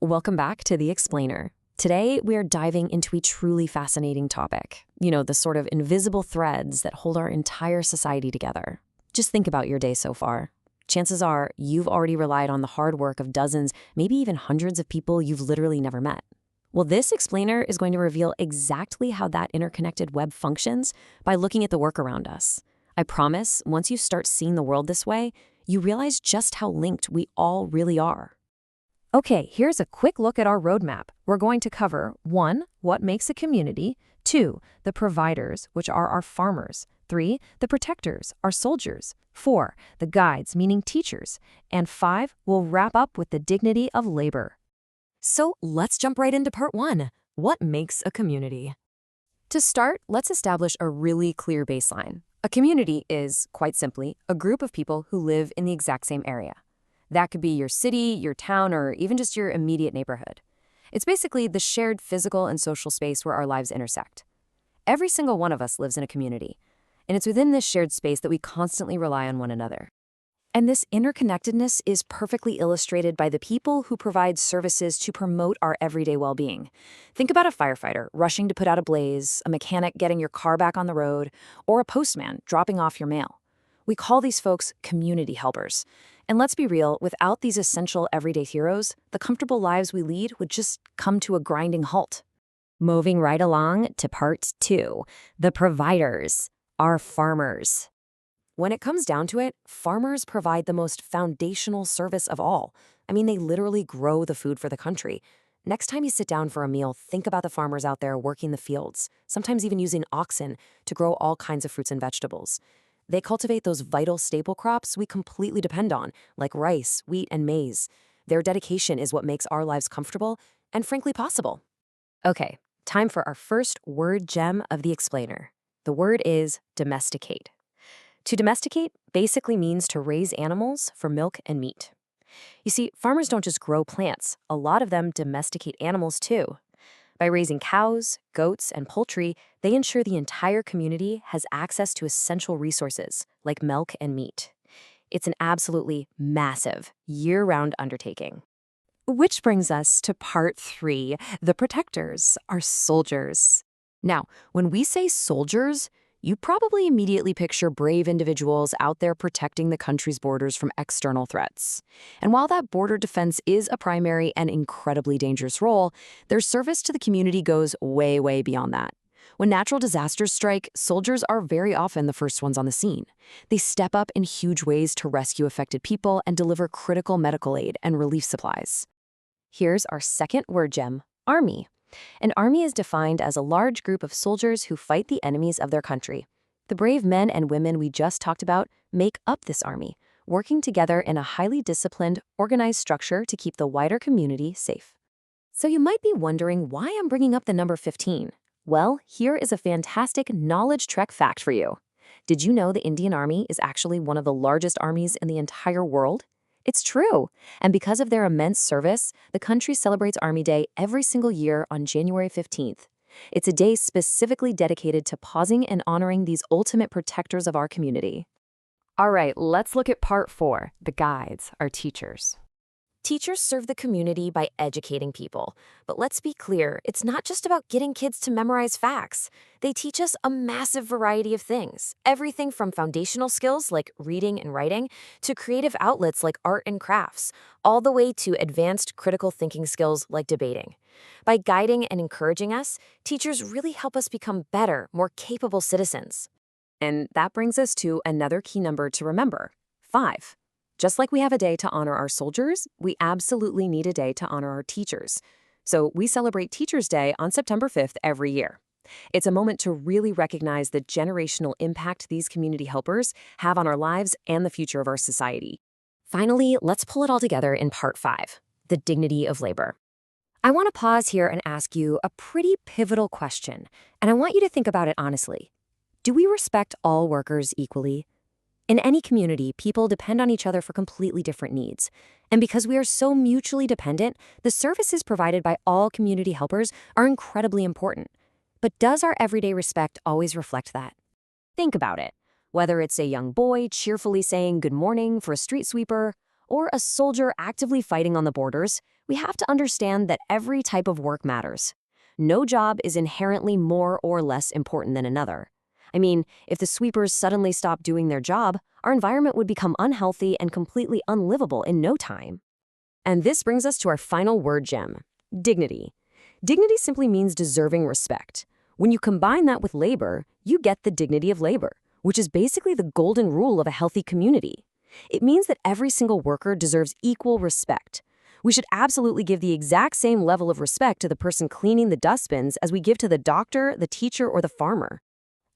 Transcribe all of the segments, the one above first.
Welcome back to The Explainer. Today, we are diving into a truly fascinating topic. The sort of invisible threads that hold our entire society together. Just think about your day so far. Chances are you've already relied on the hard work of dozens, maybe even hundreds of people you've literally never met. Well, this explainer is going to reveal exactly how that interconnected web functions by looking at the work around us. I promise, once you start seeing the world this way, you realize just how linked we all really are. Okay, here's a quick look at our roadmap. We're going to cover 1. What makes a community, 2. The providers, which are our farmers, 3. The protectors, our soldiers, 4. The guides, meaning teachers, and 5. We'll wrap up with the dignity of labor. So let's jump right into part 1. What makes a community? To start, let's establish a really clear baseline. A community is, quite simply, a group of people who live in the exact same area. That could be your city, your town, or even just your immediate neighborhood. It's basically the shared physical and social space where our lives intersect. Every single one of us lives in a community, and it's within this shared space that we constantly rely on one another. And this interconnectedness is perfectly illustrated by the people who provide services to promote our everyday well-being. Think about a firefighter rushing to put out a blaze, a mechanic getting your car back on the road, or a postman dropping off your mail. We call these folks community helpers. And let's be real, without these essential everyday heroes, the comfortable lives we lead would just come to a grinding halt. Moving right along to part 2, the providers, our farmers. When it comes down to it, farmers provide the most foundational service of all. They literally grow the food for the country. Next time you sit down for a meal, think about the farmers out there working the fields, sometimes even using oxen to grow all kinds of fruits and vegetables. They cultivate those vital staple crops we completely depend on, like rice, wheat, and maize. Their dedication is what makes our lives comfortable and frankly possible. Okay, time for our first word gem of the explainer. The word is domesticate. To domesticate basically means to raise animals for milk and meat. You see, farmers don't just grow plants. A lot of them domesticate animals too. By raising cows, goats, and poultry, they ensure the entire community has access to essential resources like milk and meat. It's an absolutely massive, year-round undertaking. Which brings us to part 3, the protectors, our soldiers. Now, when we say soldiers, you probably immediately picture brave individuals out there protecting the country's borders from external threats. And while that border defense is a primary and incredibly dangerous role, their service to the community goes way, way beyond that. When natural disasters strike, soldiers are very often the first ones on the scene. They step up in huge ways to rescue affected people and deliver critical medical aid and relief supplies. Here's our second word gem, army. An army is defined as a large group of soldiers who fight the enemies of their country. The brave men and women we just talked about make up this army, working together in a highly disciplined, organized structure to keep the wider community safe. So you might be wondering why I'm bringing up the number 15. Well, here is a fantastic knowledge trek fact for you. Did you know the Indian Army is actually one of the largest armies in the entire world? It's true. And because of their immense service, the country celebrates Army Day every single year on January 15th. It's a day specifically dedicated to pausing and honoring these ultimate protectors of our community. All right, let's look at part 4, the guides, our teachers. Teachers serve the community by educating people. But let's be clear, it's not just about getting kids to memorize facts. They teach us a massive variety of things, everything from foundational skills like reading and writing to creative outlets like art and crafts, all the way to advanced critical thinking skills like debating. By guiding and encouraging us, teachers really help us become better, more capable citizens. And that brings us to another key number to remember, 5. Just like we have a day to honor our soldiers, we absolutely need a day to honor our teachers. So we celebrate Teachers' Day on September 5th every year. It's a moment to really recognize the generational impact these community helpers have on our lives and the future of our society. Finally, let's pull it all together in part 5, the dignity of labor. I want to pause here and ask you a pretty pivotal question, and I want you to think about it honestly. Do we respect all workers equally? In any community, people depend on each other for completely different needs. And because we are so mutually dependent, the services provided by all community helpers are incredibly important. But does our everyday respect always reflect that? Think about it. Whether it's a young boy cheerfully saying good morning for a street sweeper, or a soldier actively fighting on the borders, we have to understand that every type of work matters. No job is inherently more or less important than another. I mean, if the sweepers suddenly stopped doing their job, our environment would become unhealthy and completely unlivable in no time. And this brings us to our final word gem, dignity. Dignity simply means deserving respect. When you combine that with labor, you get the dignity of labor, which is basically the golden rule of a healthy community. It means that every single worker deserves equal respect. We should absolutely give the exact same level of respect to the person cleaning the dustbins as we give to the doctor, the teacher, or the farmer.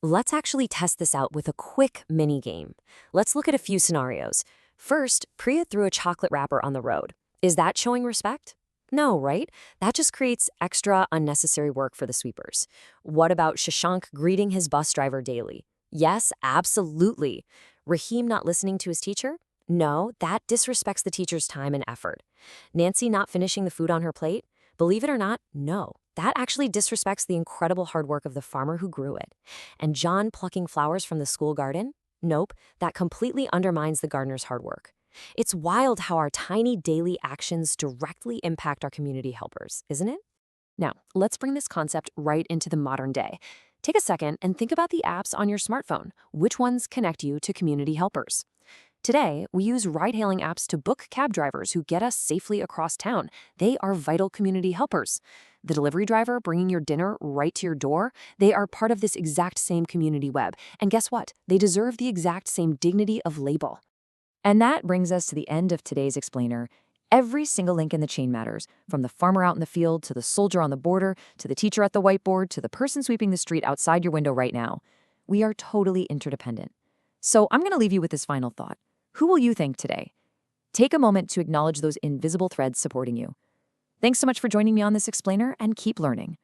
Let's actually test this out with a quick mini game. Let's look at a few scenarios. First, Priya threw a chocolate wrapper on the road. Is that showing respect? No, right? That just creates extra unnecessary work for the sweepers. What about Shashank greeting his bus driver daily? Yes, absolutely. Rahim not listening to his teacher? No, that disrespects the teacher's time and effort. Nancy not finishing the food on her plate? Believe it or not, no. That actually disrespects the incredible hard work of the farmer who grew it. And John plucking flowers from the school garden? Nope, that completely undermines the gardener's hard work. It's wild how our tiny daily actions directly impact our community helpers, isn't it? Now, let's bring this concept right into the modern day. Take a second and think about the apps on your smartphone. Which ones connect you to community helpers? Today, we use ride-hailing apps to book cab drivers who get us safely across town. They are vital community helpers. The delivery driver bringing your dinner right to your door, they are part of this exact same community web. And guess what? They deserve the exact same dignity of label. And that brings us to the end of today's explainer. Every single link in the chain matters, from the farmer out in the field, to the soldier on the border, to the teacher at the whiteboard, to the person sweeping the street outside your window right now. We are totally interdependent. So I'm going to leave you with this final thought. Who will you thank today? Take a moment to acknowledge those invisible threads supporting you. Thanks so much for joining me on this explainer, and keep learning.